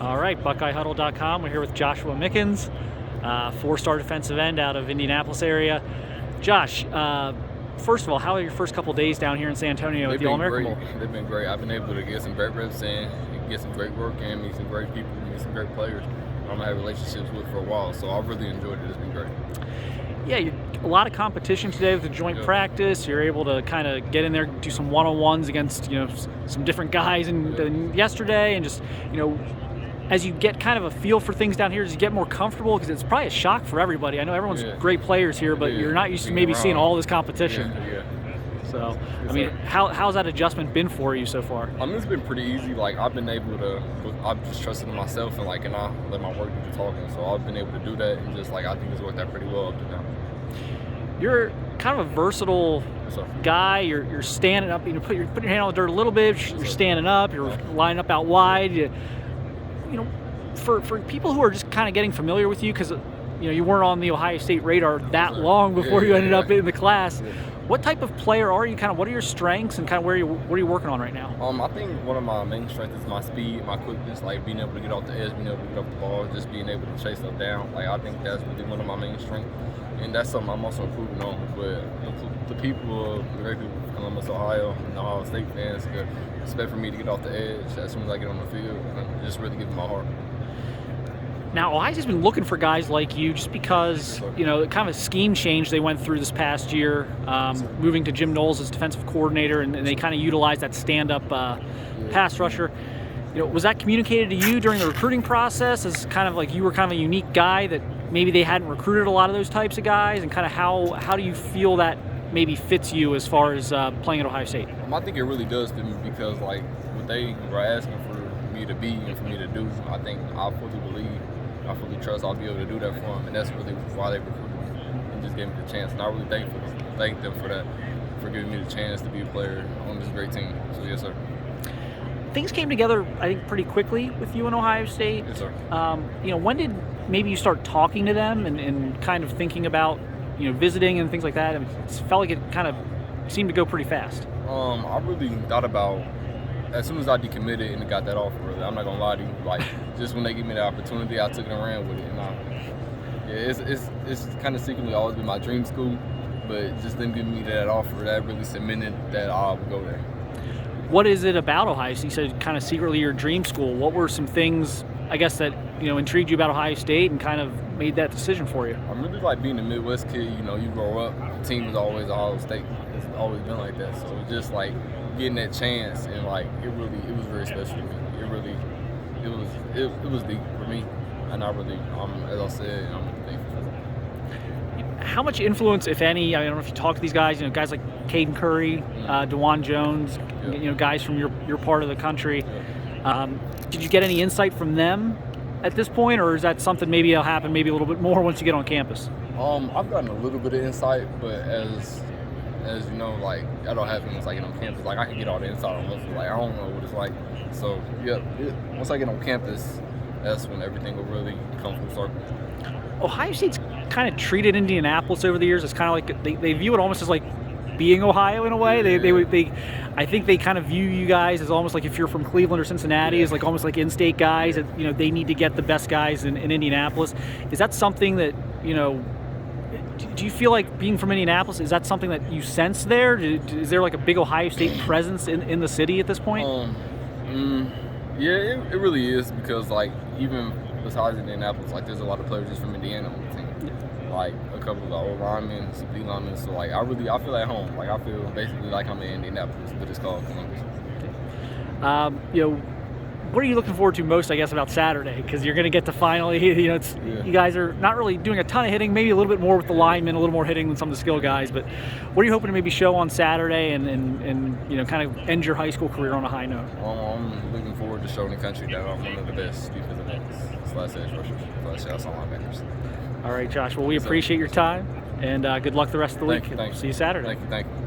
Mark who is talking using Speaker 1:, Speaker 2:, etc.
Speaker 1: All right, BuckeyeHuddle.com. We're here with Joshua Mickens, four-star defensive end out of Indianapolis area. Josh, first of all, how are your first couple days down here in San Antonio at the All-American Bowl?
Speaker 2: They've been great. I've been able to get some great reps in, get some great work in, meet some great people, meet some great players I'm gonna have relationships with for a while. So I've really enjoyed it. It's been great.
Speaker 1: Yeah, a lot of competition today with the joint practice. You're able to kind of get in there, do some one-on-ones against some different guys than yesterday, and just as you get kind of a feel for things down here, as you get more comfortable, because it's probably a shock for everybody. I know everyone's great players here, but you're not used to maybe seeing all this competition. So, I mean, how's that adjustment been for you so far?
Speaker 2: It's been pretty easy. Like, I've been able to, I've just trusted in myself and I let my work do the talking. So I've been able to do that, and I think it's worked out pretty well up to now.
Speaker 1: You're kind of a versatile guy. You're standing up. Put your hand on the dirt a little bit. You're standing up. You're lining up out wide. For people who are just kind of getting familiar with you, because you weren't on the Ohio State radar that long before you ended up in the class. What type of player are you? What are your strengths, and what are you working on right now?
Speaker 2: I think one of my main strengths is my speed, my quickness, like being able to get off the edge, being able to get off the ball, just being able to chase stuff down. Like, I think that's really one of my main strengths, and that's something I'm also improving on. But the great people of Columbus, Ohio, and the Ohio State fans, expect for me to get off the edge as soon as I get on the field, and just really give them my heart.
Speaker 1: Now, Ohio's been looking for guys like you just because, kind of a scheme change they went through this past year, moving to Jim Knowles as defensive coordinator, and they kind of utilized that stand-up pass rusher. Was that communicated to you during the recruiting process as kind of like you were kind of a unique guy that maybe they hadn't recruited a lot of those types of guys, and kind of how do you feel that maybe fits you as far as playing at Ohio State?
Speaker 2: I think it really does fit me because, like, what they were asking for me to be and for me to do, I think I fully believe, I fully trust I'll be able to do that for them, and that's really why they recruited me and just gave me the chance. And I really thank them for that, for giving me the chance to be a player on this great team. So, yes, sir.
Speaker 1: Things came together, I think, pretty quickly with you in Ohio State.
Speaker 2: Yes, sir.
Speaker 1: When did maybe you start talking to them and kind of thinking about, visiting and things like that? It felt like it kind of seemed to go pretty fast.
Speaker 2: I really thought about, as soon as I decommitted and got that offer, really, I'm not gonna lie to you. Like, just when they gave me the opportunity, I took it and ran with it. And it's kind of secretly always been my dream school, but just them giving me that offer, that really cemented that I would go there.
Speaker 1: What is it about Ohio State? You said kind of secretly your dream school. What were some things, I guess, that intrigued you about Ohio State and kind of made that decision for you?
Speaker 2: I'm really like being a Midwest kid. You grow up, the team is always Ohio State. It's always been like that. So it's just like getting that chance, and like it was very special to me. It was deep for me, and I really, as I said, I'm thankful for that.
Speaker 1: How much influence, if any, I don't know if you talk to these guys, guys like Caden Curry, DeJuan Jones, guys from your part of the country. Did you get any insight from them at this point, or is that something maybe it'll happen maybe a little bit more once you get on campus?
Speaker 2: I've gotten a little bit of insight, but as you know, like, that don't happen once I get on campus. Like, I can get all the insight on this, like, I don't know what it's like. So, once I get on campus, that's when everything will really come full circle.
Speaker 1: Ohio State's kind of treated Indianapolis over the years as kind of like, they view it almost as like being Ohio in a way. I think they kind of view you guys as almost like, if you're from Cleveland or Cincinnati, as like almost like in-state guys that, they need to get the best guys in Indianapolis. Is that something that, do you feel like being from Indianapolis, is that something that you sense there? Is there like a big Ohio State presence in the city at this point?
Speaker 2: Yeah, it really is, because like, even besides Indianapolis, like, there's a lot of players just from Indiana on the team. Like, a couple of old linemen, some D linemen. So like, I feel at home. Like, I feel basically like I'm in Indianapolis, but it's called Columbus.
Speaker 1: What are you looking forward to most, I guess, about Saturday? Because you're going to get to finally, you guys are not really doing a ton of hitting, maybe a little bit more with the linemen, a little more hitting than some of the skill guys. But what are you hoping to maybe show on Saturday and kind of end your high school career on a high note?
Speaker 2: I'm looking forward to showing the country that I'm one of the best defensive ends / edge rushers / outside linebackers.
Speaker 1: All right, Josh. Well, we appreciate your time, and good luck the rest of the week.
Speaker 2: Thank you.
Speaker 1: See you Saturday.
Speaker 2: Thank you.